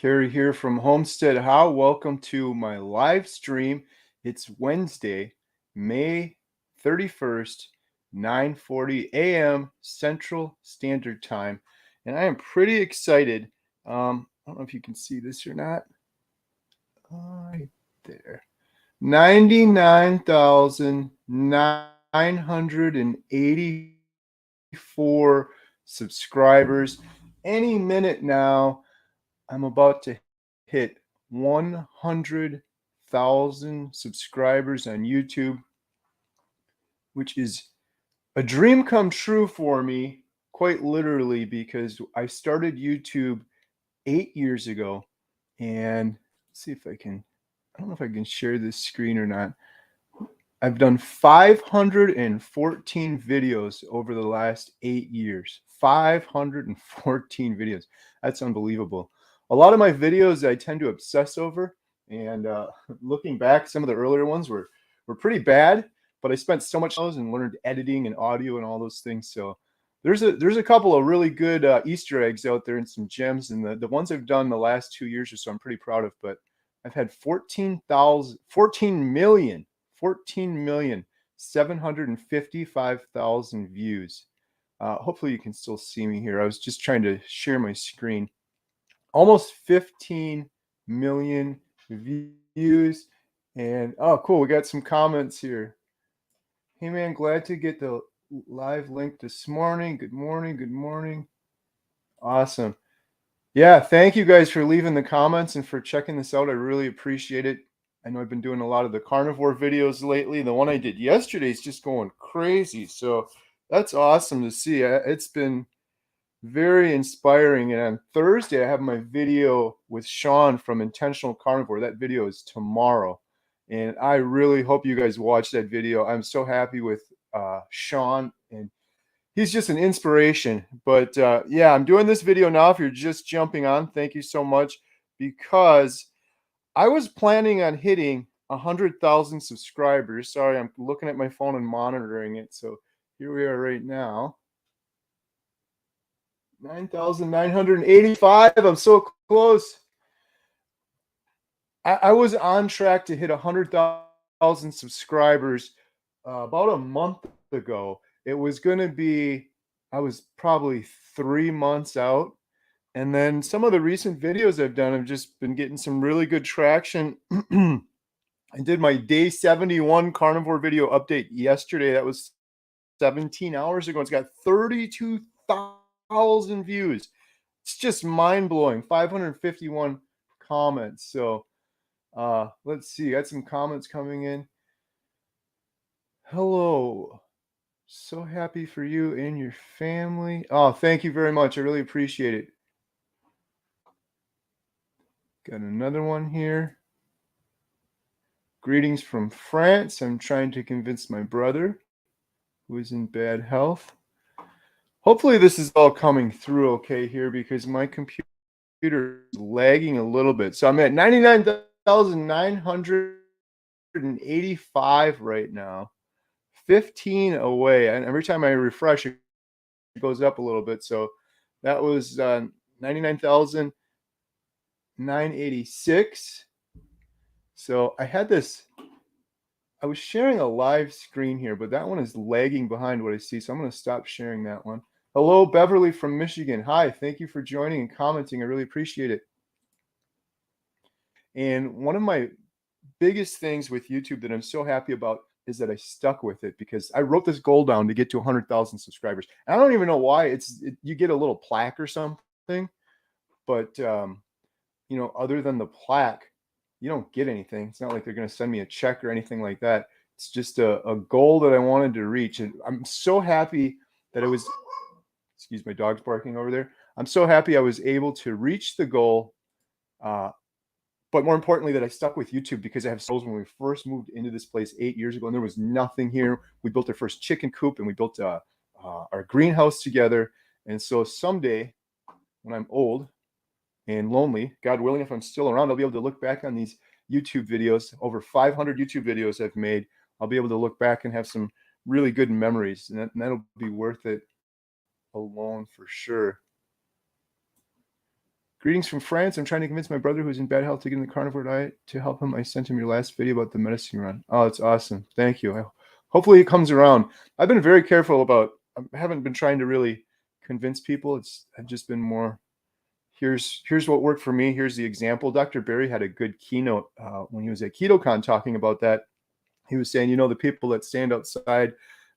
Terry here from Homestead How. Welcome to my live stream. It's Wednesday, May 31st, 9:40 a.m. Central Standard Time. And I am pretty excited. I don't know if you can see this or not. Right there. 99,984 subscribers. Any minute now, I'm about to hit 100,000 subscribers on YouTube, which is a dream come true for me, quite literally, because I started YouTube 8 years ago. And let's see if I don't know if I can share this screen or not. I've done 514 videos over the last 8 years. 514 videos. That's unbelievable. A lot of my videos I tend to obsess over, and looking back, some of the earlier ones were pretty bad, but I spent so much and learned editing and audio and all those things. So there's a couple of really good Easter eggs out there and some gems, and the ones I've done the last 2 years or so I'm pretty proud of. But I've had 14,755,000 views. Hopefully you can still see me here. I was just trying to share my screen. Almost 15 million views. And oh, cool. We got some comments here. Hey man, glad to get the live link this morning. Good morning. Good morning. Awesome. Yeah, thank you guys for leaving the comments and for checking this out. I really appreciate it. I know I've been doing a lot of the carnivore videos lately. The one I did yesterday is just going crazy. So that's awesome to see. It's been very inspiring. And on Thursday, I have my video with Sean from Intentional Carnivore. That video is tomorrow. And I really hope you guys watch that video. I'm so happy with Sean, and he's just an inspiration. But yeah, I'm doing this video now. If you're just jumping on, thank you so much, because I was planning on hitting 100,000 subscribers. Sorry, I'm looking at my phone and monitoring it. So here we are right now. 9,985. I'm so close. I was on track to hit 100,000 subscribers about a month ago. It was going to be, I was probably 3 months out. And then some of the recent videos I've done have just been getting some really good traction. I did my day 71 carnivore video update yesterday. That was 17 hours ago. It's got 32,000 views. It's just mind-blowing. 551 comments. So let's see. Got some comments coming in. Hello. So happy for you and your family. Oh, thank you very much. I really appreciate it. Got another one here. Greetings from France. I'm trying to convince my brother, who is in bad health. Hopefully this is all coming through okay here, because my computer is lagging a little bit. So I'm at 99,985 right now. 15 away. And every time I refresh, it goes up a little bit. So that was 99,986. So I had this, I was sharing a live screen here, but that one is lagging behind what I see. So I'm going to stop sharing that one. Hello, Beverly from Michigan. Hi, thank you for joining and commenting. I really appreciate it. And one of my biggest things with YouTube that I'm so happy about is that I stuck with it, because I wrote this goal down to get to 100,000 subscribers. And I don't even know why. You get a little plaque or something, but you know, other than the plaque, you don't get anything. It's not like they're going to send me a check or anything like that. It's just a goal that I wanted to reach. And I'm so happy that I was, excuse my dog's barking over there. I'm so happy I was able to reach the goal. But more importantly, that I stuck with YouTube, because I have souls. When we first moved into this place 8 years ago, and there was nothing here. We built our first chicken coop, and we built our greenhouse together. And so someday, when I'm old and lonely, God willing, if I'm still around, I'll be able to look back on these YouTube videos. Over 500 YouTube videos I've made. I'll be able to look back and have some really good memories, and that'll be worth it alone for sure. Greetings from France. I'm trying to convince my brother who's in bad health to get in the carnivore diet to help him. I sent him your last video about the medicine run. Oh, it's awesome. Thank you. Hopefully it comes around. I've been very careful about, I haven't been trying to really convince people. I've just been more, here's what worked for me. Here's the example. Dr. Berry had a good keynote when he was at KetoCon talking about that. He was saying, the people that stand outside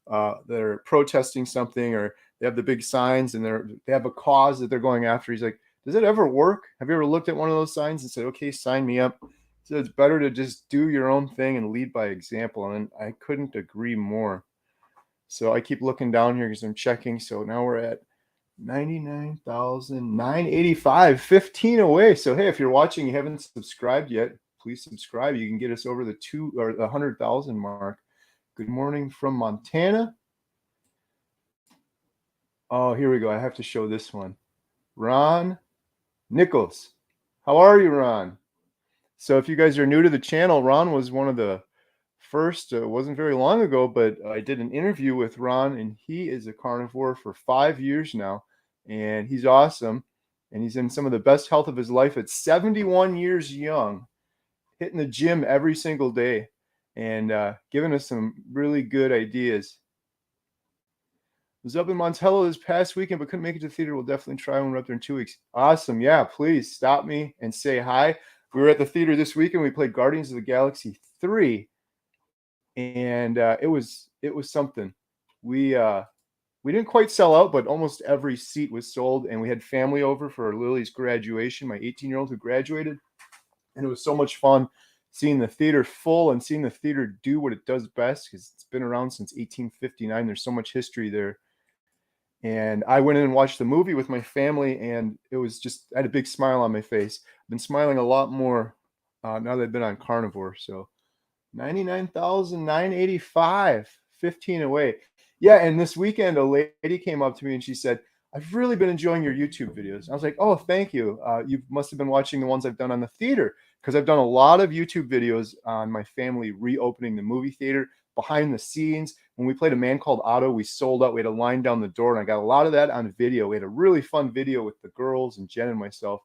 that are protesting something, or they have the big signs and they have a cause that they're going after. He's like, does it ever work? Have you ever looked at one of those signs and said, okay, sign me up? So it's better to just do your own thing and lead by example. And I couldn't agree more. So I keep looking down here because I'm checking. So now we're at 99,985, 15 away. So, hey, if you're watching, you haven't subscribed yet, please subscribe. You can get us over the 100,000 mark. Good morning from Montana. Oh, here we go. I have to show this one. Ron Nichols. How are you, Ron? So if you guys are new to the channel, Ron was one of the first, it wasn't very long ago, but I did an interview with Ron, and he is a carnivore for 5 years now, and he's awesome, and he's in some of the best health of his life at 71 years young, hitting the gym every single day, and giving us some really good ideas. Was up in Montello this past weekend, but couldn't make it to the theater. We'll definitely try when we're up there in 2 weeks. Awesome. Yeah, please stop me and say hi. We were at the theater this weekend. We played Guardians of the Galaxy 3, and it was something. We didn't quite sell out, but almost every seat was sold, and we had family over for Lily's graduation, my 18-year-old who graduated, and it was so much fun seeing the theater full and seeing the theater do what it does best, because it's been around since 1859. There's so much history there. And I went in and watched the movie with my family, and it was just, I had a big smile on my face. I've been smiling a lot more now that I've been on carnivore. So 99,985, 15 away. Yeah, and this weekend, a lady came up to me and she said, I've really been enjoying your YouTube videos. I was like, oh, thank you. You must have been watching the ones I've done on the theater, because I've done a lot of YouTube videos on my family reopening the movie theater, behind the scenes. When we played A Man Called Otto, we sold out. We had a line down the door, and I got a lot of that on video. We had a really fun video with the girls and Jen and myself.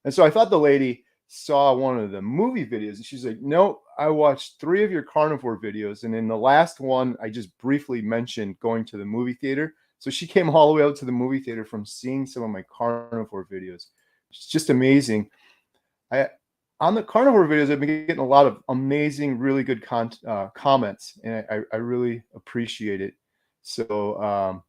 And so I thought the lady saw one of the movie videos, and she's like, no, I watched 3 of your carnivore videos, and in the last one I just briefly mentioned going to the movie theater. So she came all the way out to the movie theater from seeing some of my carnivore videos. It's just amazing. On the carnivore videos, I've been getting a lot of amazing, really good comments, and I really appreciate it. So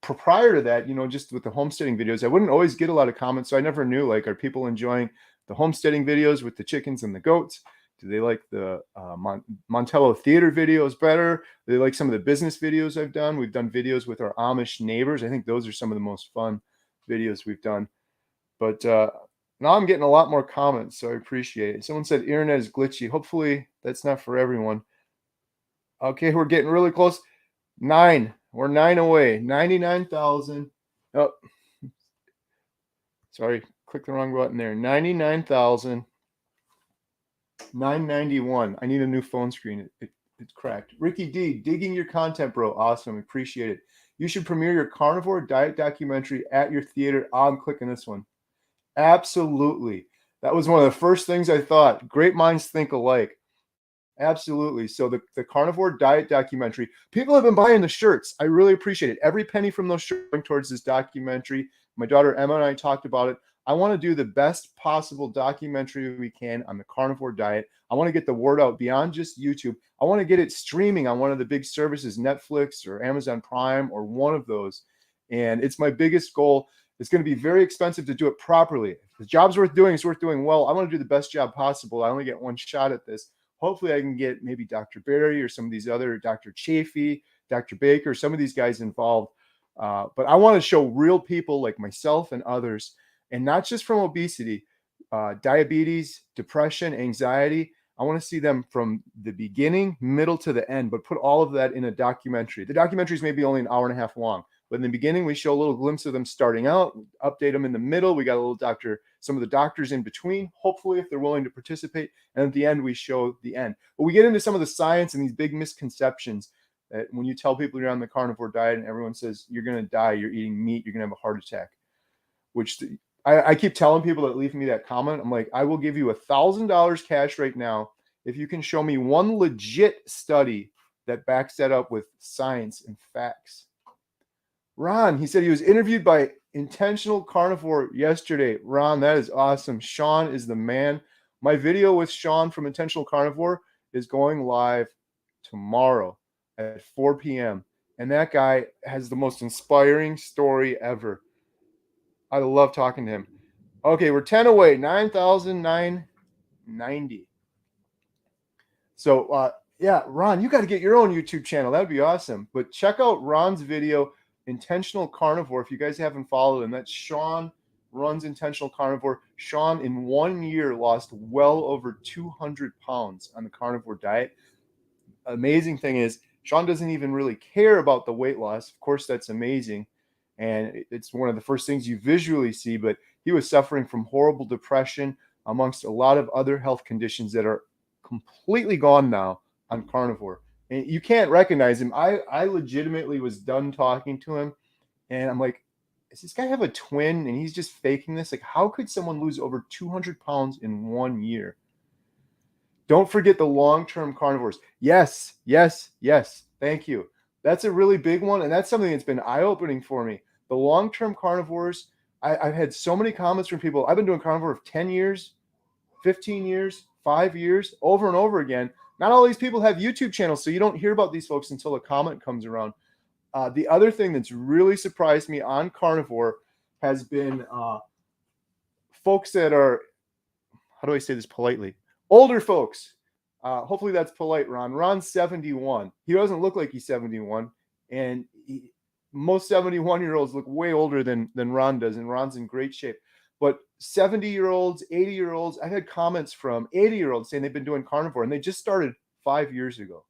prior to that, just with the homesteading videos, I wouldn't always get a lot of comments. So I never knew, like, are people enjoying the homesteading videos with the chickens and the goats? Do they like the Montello theater videos better? Do they like some of the business videos I've done? We've done videos with our Amish neighbors. I think those are some of the most fun videos we've done. But now I'm getting a lot more comments, so I appreciate it. Someone said internet is glitchy. Hopefully that's not for everyone. Okay, we're getting really close. 9. We're 9 away. 99,000. Oh, sorry, clicked the wrong button there. 99,991. I need a new phone screen. It's cracked. Ricky D, digging your content, bro. Awesome. Appreciate it. You should premiere your carnivore diet documentary at your theater. I'm clicking this one. Absolutely. That was one of the first things I thought. Great minds think alike. Absolutely. So the carnivore diet documentary, people have been buying the shirts. I really appreciate it. Every penny from those shirts going towards this documentary. My daughter Emma and I talked about it. I want to do the best possible documentary we can on the carnivore diet. I want to get the word out beyond just YouTube. I want to get it streaming on one of the big services, Netflix or Amazon Prime or one of those. And it's my biggest goal. It's going to be very expensive to do it properly. If the job's worth doing, it's worth doing well. I want to do the best job possible. I only get one shot at this. Hopefully I can get maybe Dr. Berry or some of these other, Dr. Chafee, Dr. Baker, some of these guys involved. But I want to show real people like myself and others, and not just from obesity, diabetes, depression, anxiety. I want to see them from the beginning, middle to the end, but put all of that in a documentary. The documentary is maybe only an hour and a half long. But in the beginning, we show a little glimpse of them starting out, update them in the middle. We got a little some of the doctors in between, hopefully, if they're willing to participate. And at the end, we show the end. But we get into some of the science and these big misconceptions that when you tell people you're on the carnivore diet and everyone says you're going to die, you're eating meat, you're going to have a heart attack, which I keep telling people that leave me that comment, I'm like, I will give you $1,000 cash right now if you can show me one legit study that backs that up with science and facts. Ron, he said he was interviewed by Intentional Carnivore yesterday. Ron, that is awesome. Sean is the man. My video with Sean from Intentional Carnivore is going live tomorrow at 4 p.m. And that guy has the most inspiring story ever. I love talking to him. Okay, we're 10 away, 9,990. So, yeah, Ron, you got to get your own YouTube channel. That would be awesome. But check out Ron's video, Intentional Carnivore. If you guys haven't followed him, that's Sean runs Intentional Carnivore. Sean, in 1 year, lost well over 200 pounds on the carnivore diet. Amazing thing is, Sean doesn't even really care about the weight loss. Of course, that's amazing. And it's one of the first things you visually see, but he was suffering from horrible depression amongst a lot of other health conditions that are completely gone now on carnivore. And you can't recognize him. I legitimately was done talking to him, and I'm like, does this guy have a twin and he's just faking this? Like, how could someone lose over 200 pounds in 1 year? Don't forget the long-term carnivores. Yes, yes, yes. Thank you. That's a really big one, and that's something that's been eye-opening for me. The long-term carnivores, I've had so many comments from people. I've been doing carnivore for 10 years, 15 years, 5 years, over and over again. Not all these people have YouTube channels, so you don't hear about these folks until a comment comes around. The other thing that's really surprised me on carnivore has been folks that are, how do I say this politely? Older folks. Hopefully that's polite, Ron. Ron's 71. He doesn't look like he's 71. And most 71-year-olds look way older than Ron does, and Ron's in great shape. But 70-year-olds, 80-year-olds, I've had comments from 80-year-olds saying they've been doing carnivore, and they just started 5 years ago.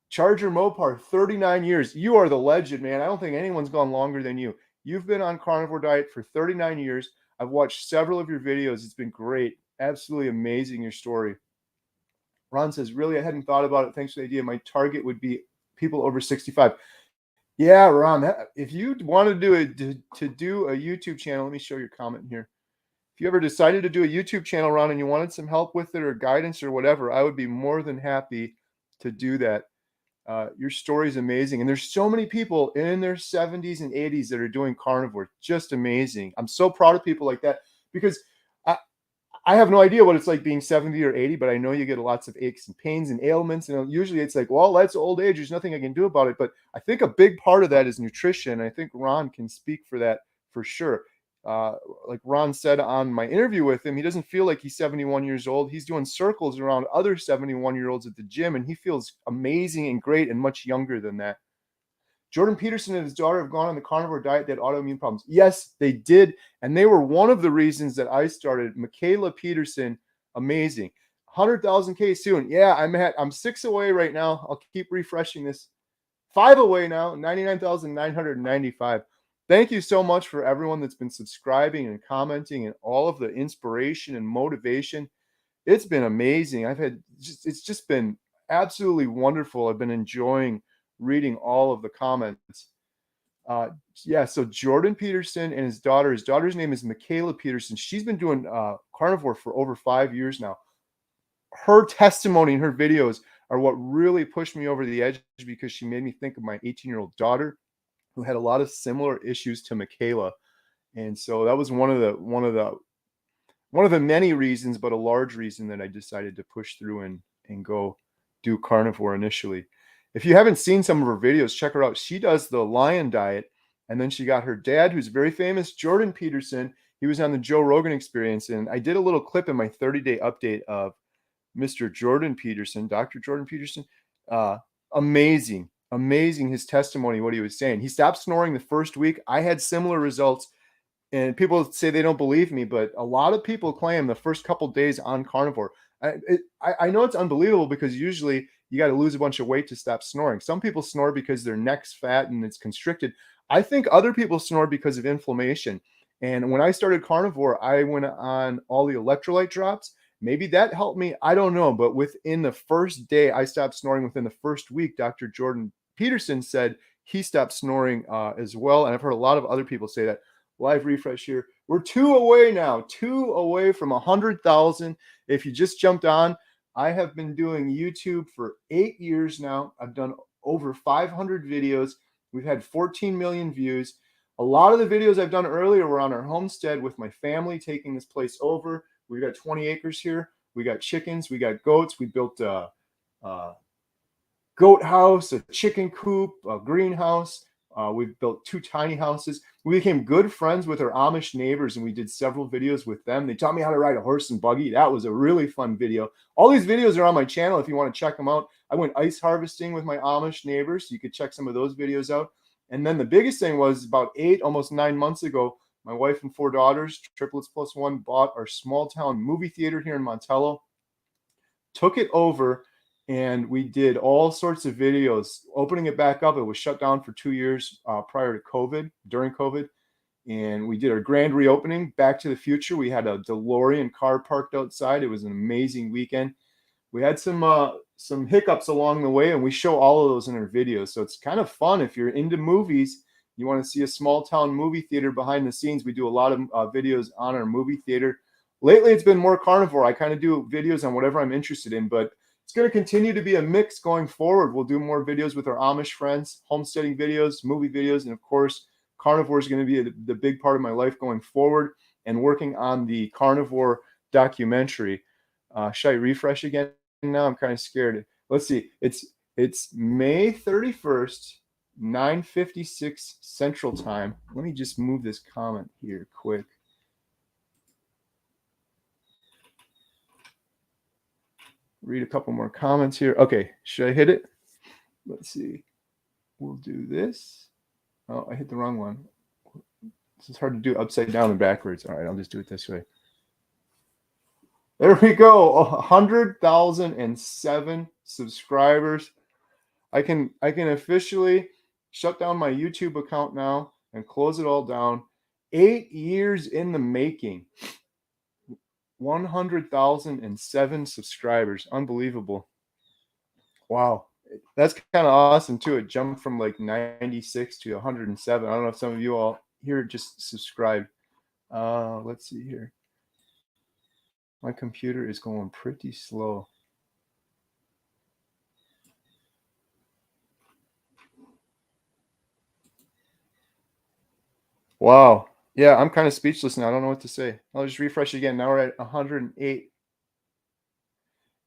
Charger Mopar, 39 years. You are the legend, man. I don't think anyone's gone longer than you. You've been on carnivore diet for 39 years. I've watched several of your videos. It's been great. Absolutely amazing, your story. Ron says, really, I hadn't thought about it. Thanks for the idea. My target would be people over 65. Yeah, Ron, if you want to do a YouTube channel, let me show your comment here. If you ever decided to do a YouTube channel, Ron, and you wanted some help with it or guidance or whatever, I would be more than happy to do that. Your story is amazing. And there's so many people in their 70s and 80s that are doing carnivore. Just amazing. I'm so proud of people like that, because I have no idea what it's like being 70 or 80, but I know you get lots of aches and pains and ailments. And usually it's like, well, that's old age. There's nothing I can do about it. But I think a big part of that is nutrition. I think Ron can speak for that for sure. Like Ron said on my interview with him, he doesn't feel like he's 71 years old. He's doing circles around other 71-year-olds at the gym, and he feels amazing and great and much younger than that. Jordan Peterson and his daughter have gone on the carnivore diet. They had autoimmune problems. Yes, they did. And they were one of the reasons that I started. Michaela Peterson, amazing. 100,000 K soon. Yeah, I'm 6 away right now. I'll keep refreshing this. 5 away now, 99,995. Thank you so much for everyone that's been subscribing and commenting and all of the inspiration and motivation. It's been amazing. It's just been absolutely wonderful. I've been enjoying reading all of the comments. Yeah, so Jordan Peterson and his daughter's name is Michaela Peterson. She's been doing carnivore for over 5 years now. Her testimony and her videos are what really pushed me over the edge, because she made me think of my 18-year-old daughter, who had a lot of similar issues to Michaela. And so that was one of the many reasons, but a large reason that I decided to push through and go do carnivore initially. If you haven't seen some of her videos, check her out. She does the lion diet, and then she got her dad, who's very famous, Jordan Peterson. He was on the Joe Rogan Experience, and I did a little clip in my 30-day update of Mr. Jordan Peterson, Dr. Jordan Peterson. Amazing his testimony, what he was saying. He stopped snoring the first week. I had similar results, and people say they don't believe me, but a lot of people claim the first couple days on carnivore. I know it's unbelievable, because usually you got to lose a bunch of weight to stop snoring. Some people snore because their neck's fat and it's constricted. I think other people snore because of inflammation. And when I started carnivore, I went on all the electrolyte drops. Maybe that helped me. I don't know. But within the first day, I stopped snoring. Within the first week, Dr. Jordan Peterson said he stopped snoring as well. And I've heard a lot of other people say that. live refresh here. We're 2 away now, 2 away from 100,000. If you just jumped on, I have been doing YouTube for 8 years now. I've done over 500 videos. We've had 14 million views. A lot of the videos I've done earlier were on our homestead with my family taking this place over. We've got 20 acres here. We got chickens, we got goats. We built a goat house, a chicken coop, a greenhouse. We've built 2 tiny houses. We became good friends with our Amish neighbors, and we did several videos with them. They taught me how to ride a horse and buggy. That was a really fun video. All these videos are on my channel if you want to check them out. I went ice harvesting with my Amish neighbors. You could check some of those videos out. And then the biggest thing was about 8, almost 9 months ago, my wife and 4 daughters, triplets plus 1, bought our small town movie theater here in Montello, took it over, and we did all sorts of videos opening it back up. It was shut down for 2 years prior to COVID, during COVID. And we did our grand reopening, Back to the Future. We had a DeLorean car parked outside. It was an amazing weekend. We had some hiccups along the way, and we show all of those in our videos. So it's kind of fun if you're into movies. You want to see a small town movie theater behind the scenes. We do a lot of videos on our movie theater. Lately, it's been more carnivore. I kind of do videos on whatever I'm interested in, but it's going to continue to be a mix going forward. We'll do more videos with our Amish friends, homesteading videos, movie videos, and of course, carnivore is going to be the big part of my life going forward, and working on the carnivore documentary. Should I refresh again? Now I'm kind of scared. Let's see. It's May 31st, 9:56 Central Time. Let me just move this comment here quick. Read a couple more comments here. Okay, should I hit it? Let's see. We'll do this. Oh, I hit the wrong one. This is hard to do upside down and backwards. All right, I'll just do it this way. There we go. 100,007 subscribers. I can officially shut down my YouTube account now and close it all down. 8 years in the making. 100,007 subscribers. Unbelievable. Wow. That's kind of awesome too. It jumped from like 96 to 107. I don't know if some of you all here just subscribed. Let's see here. My computer is going pretty slow. Wow. Yeah, I'm kind of speechless now. I don't know what to say. I'll just refresh again. Now we're at 108.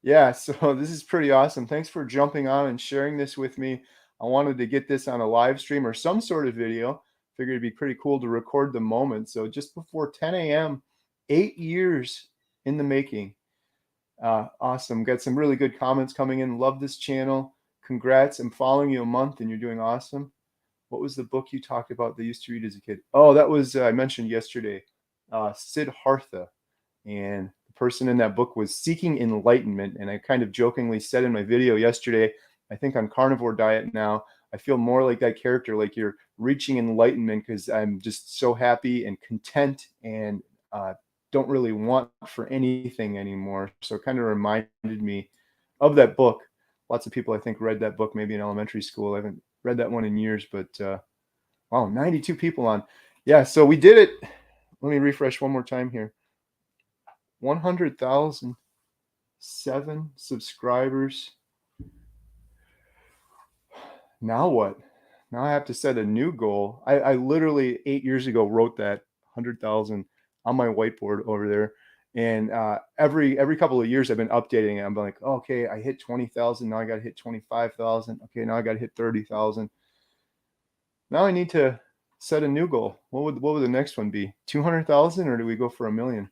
Yeah, so this is pretty awesome. Thanks for jumping on and sharing this with me. I wanted to get this on a live stream or some sort of video. Figured it'd be pretty cool to record the moment. So just before 10 a.m., 8 years in the making. Awesome. Got some really good comments coming in. Love this channel. Congrats. I'm following you a month and you're doing awesome. What was the book you talked about that you used to read as a kid? Oh, that was, I mentioned yesterday, Siddhartha. And the person in that book was seeking enlightenment. And I kind of jokingly said in my video yesterday, I think on carnivore diet now, I feel more like that character, like you're reaching enlightenment, because I'm just so happy and content and don't really want for anything anymore. So it kind of reminded me of that book. Lots of people, I think, read that book maybe in elementary school. I haven't read that one in years, but wow, 92 people on. Yeah, so we did it. Let me refresh one more time here. 100,007 subscribers. Now what? Now I have to set a new goal. I literally 8 years ago wrote that 100,000 on my whiteboard over there. And every couple of years I've been updating it. I'm like, oh, okay, I hit 20,000. Now I got to hit 25,000. Okay, now I got to hit 30,000. Now I need to set a new goal. What would the next one be? 200,000, or do we go for 1 million?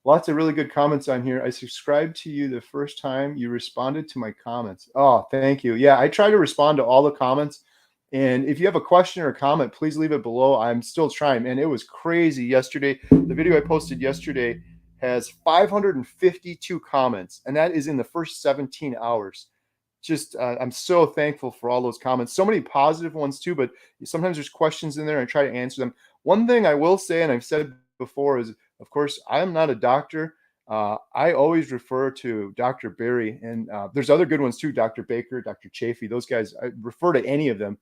Lots of really good comments on here. I subscribed to you the first time you responded to my comments. Oh, thank you. Yeah, I try to respond to all the comments. And if you have a question or a comment, please leave it below. I'm still trying. And it was crazy yesterday. The video I posted yesterday has 552 comments, and that is in the first 17 hours. Just I'm so thankful for all those comments. So many positive ones too, but sometimes there's questions in there. I try to answer them. One thing I will say, and I've said before, is, of course, I am not a doctor. I always refer to Dr. Berry, and there's other good ones too, Dr. Baker, Dr. Chafee. Those guys, I refer to any of them.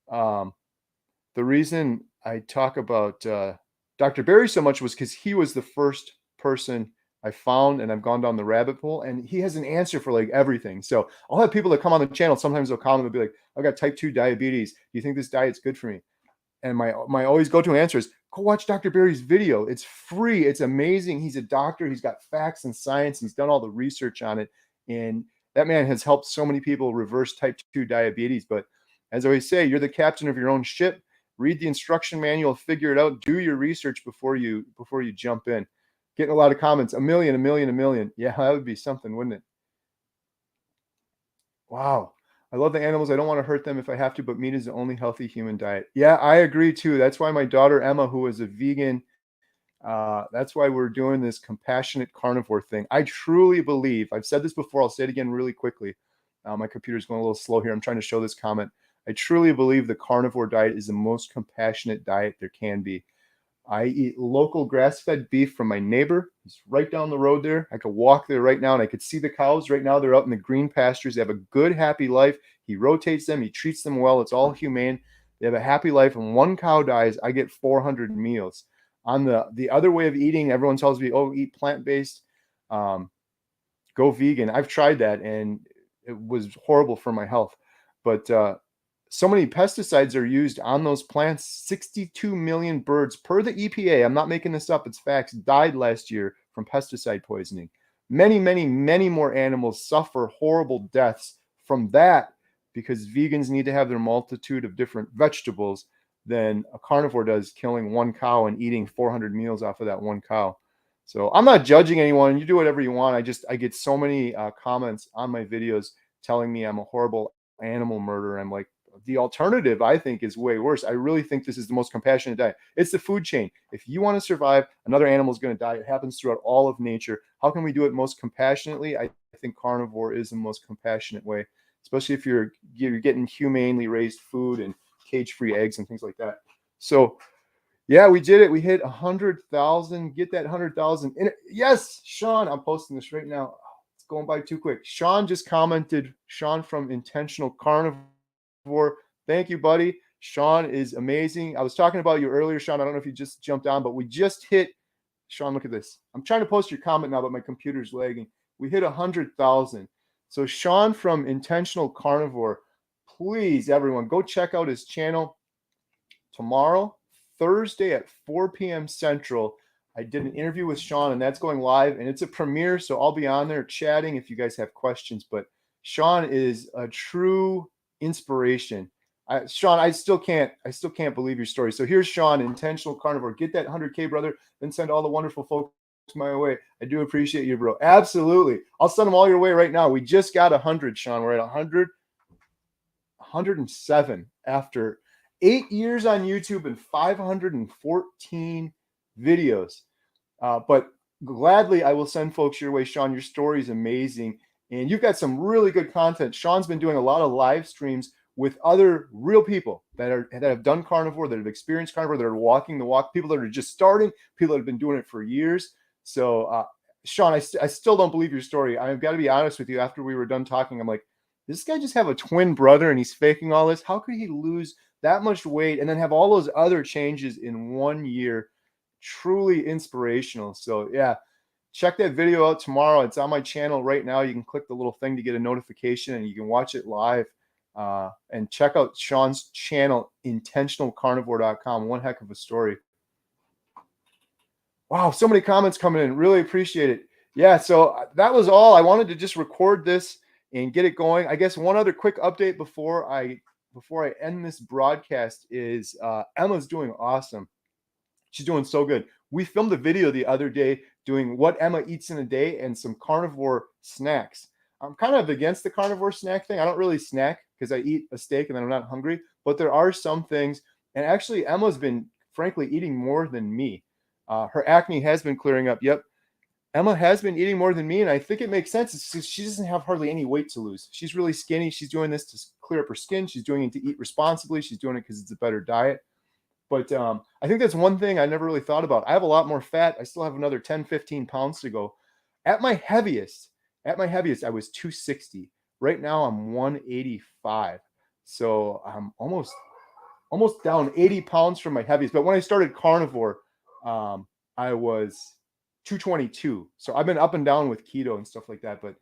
The reason I talk about Dr. Berry so much was because he was the first person I found, and I've gone down the rabbit hole, and he has an answer for like everything. So I'll have people that come on the channel. Sometimes they'll comment and be like, "I've got type 2 diabetes. Do you think this diet's good for me?" And my always go-to answer is, go watch Dr. Berry's video. It's free. It's amazing. He's a doctor. He's got facts and science. He's done all the research on it. And that man has helped so many people reverse type 2 diabetes. But as I always say, you're the captain of your own ship. Read the instruction manual, figure it out, do your research before you jump in. Getting a lot of comments. A million, a million, a million. Yeah, that would be something, wouldn't it? Wow. I love the animals. I don't want to hurt them if I have to, but meat is the only healthy human diet. Yeah, I agree too. That's why my daughter Emma, who is a vegan, that's why we're doing this compassionate carnivore thing. I truly believe, I've said this before, I'll say it again really quickly. My computer's going a little slow here. I'm trying to show this comment. I truly believe the carnivore diet is the most compassionate diet there can be. I eat local grass-fed beef from my neighbor. He's right down the road there. I could walk there right now and I could see the cows. Right now, they're out in the green pastures. They have a good, happy life. He rotates them. He treats them well. It's all humane. They have a happy life. And one cow dies, I get 400 meals. On the other way of eating, everyone tells me, oh, eat plant-based, go vegan. I've tried that, and it was horrible for my health. But so many pesticides are used on those plants. 62 million birds per the EPA, I'm not making this up, it's facts, died last year from pesticide poisoning. Many, many, many more animals suffer horrible deaths from that because vegans need to have their multitude of different vegetables than a carnivore does, killing one cow and eating 400 meals off of that one cow. So I'm not judging anyone. You do whatever you want. I get so many comments on my videos telling me I'm a horrible animal murderer. I'm like, the alternative, I think, is way worse. I really think this is the most compassionate diet. It's the food chain. If you want to survive, another animal is going to die. It happens throughout all of nature. How can we do it most compassionately? I think carnivore is the most compassionate way, especially if you're getting humanely raised food and cage-free eggs and things like that. So yeah, we did it. We hit 100,000. Get that 100,000 in it. Yes, Sean, I'm posting this right now. It's going by too quick. Sean just commented. Sean from Intentional Carnivore. Thank you, buddy. Sean is amazing. I was talking about you earlier, Sean. I don't know if you just jumped on, but we just hit. Sean, look at this. I'm trying to post your comment now, but my computer's lagging. We hit 100,000. So Sean from Intentional Carnivore, please, everyone, go check out his channel tomorrow, Thursday at 4 p.m. Central. I did an interview with Sean, and that's going live, and it's a premiere, so I'll be on there chatting if you guys have questions. But Sean is a true inspiration. Sean, I still can't believe your story. So here's Sean, Intentional Carnivore. Get that 100K, brother. Then send all the wonderful folks my way. I do appreciate you, bro. Absolutely. I'll send them all your way right now. We just got 100, Sean. We're at 100, 107 after 8 years on YouTube and 514 videos. But gladly, I will send folks your way, Sean. Your story is amazing. And you've got some really good content. Sean's been doing a lot of live streams with other real people that have done carnivore, that have experienced carnivore, that are walking the walk, people that are just starting, people that have been doing it for years. So, Sean, I still don't believe your story. I've got to be honest with you. After we were done talking, I'm like, does this guy just have a twin brother and he's faking all this? How could he lose that much weight and then have all those other changes in 1 year? Truly inspirational. So yeah, check that video out tomorrow. It's on my channel right now. You can click the little thing to get a notification and you can watch it live. And check out Sean's channel, intentionalcarnivore.com. One heck of a story. Wow, so many comments coming in. Really appreciate it. Yeah, so that was all. I wanted to just record this and get it going. I guess one other quick update before I end this broadcast is Emma's doing awesome. She's doing so good. We filmed a video the other day doing what Emma eats in a day and some carnivore snacks. I'm kind of against the carnivore snack thing. I don't really snack because I eat a steak and then I'm not hungry. But there are some things. And actually, Emma's been, frankly, eating more than me. Her acne has been clearing up. Yep. Emma has been eating more than me, and I think it makes sense. It's she doesn't have hardly any weight to lose. She's really skinny. She's doing this to clear up her skin. She's doing it to eat responsibly. She's doing it because it's a better diet. But I think that's one thing I never really thought about. I have a lot more fat. I still have another 10, 15 pounds to go. At my heaviest, I was 260. Right now, I'm 185. So I'm almost almost down 80 pounds from my heaviest. But when I started carnivore, I was 222. So I've been up and down with keto and stuff like that. But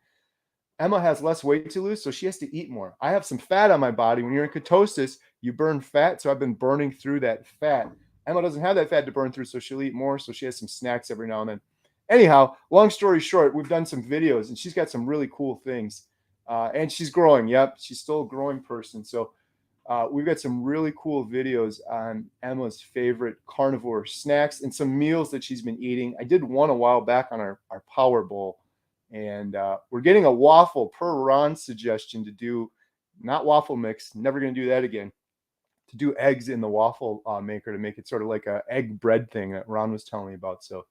Emma has less weight to lose, so she has to eat more. I have some fat on my body. When you're in ketosis, you burn fat. So I've been burning through that fat. Emma doesn't have that fat to burn through, so she'll eat more. So she has some snacks every now and then. Anyhow, long story short, we've done some videos, and she's got some really cool things. And she's growing. Yep, she's still a growing person. So we've got some really cool videos on Emma's favorite carnivore snacks and some meals that she's been eating. I did one a while back on our Power Bowl. And we're getting a waffle per Ron's suggestion to do, not waffle mix, never going to do that again, to do eggs in the waffle maker to make it sort of like a egg bread thing that Ron was telling me about. So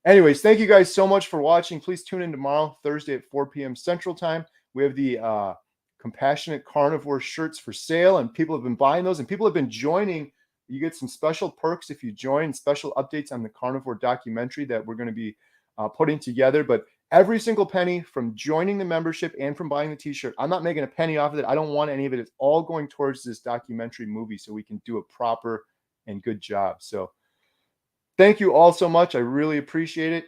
anyways, thank you guys so much for watching. Please tune in tomorrow, Thursday at 4 p.m. Central Time. We have the Compassionate Carnivore shirts for sale, and people have been buying those, and people have been joining. You get some special perks if you join, special updates on the carnivore documentary that we're going to be putting together. But every single penny from joining the membership and from buying the t-shirt, I'm not making a penny off of it. I don't want any of it. It's all going towards this documentary movie so we can do a proper and good job. So thank you all so much. I really appreciate it.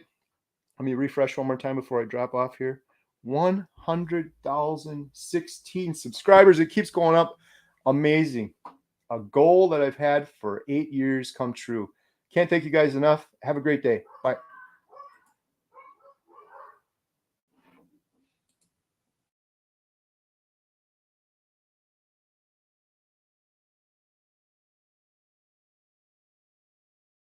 Let me refresh one more time before I drop off here. 100,016 subscribers. It keeps going up. Amazing. A goal that I've had for 8 years come true. Can't thank you guys enough. Have a great day. Bye.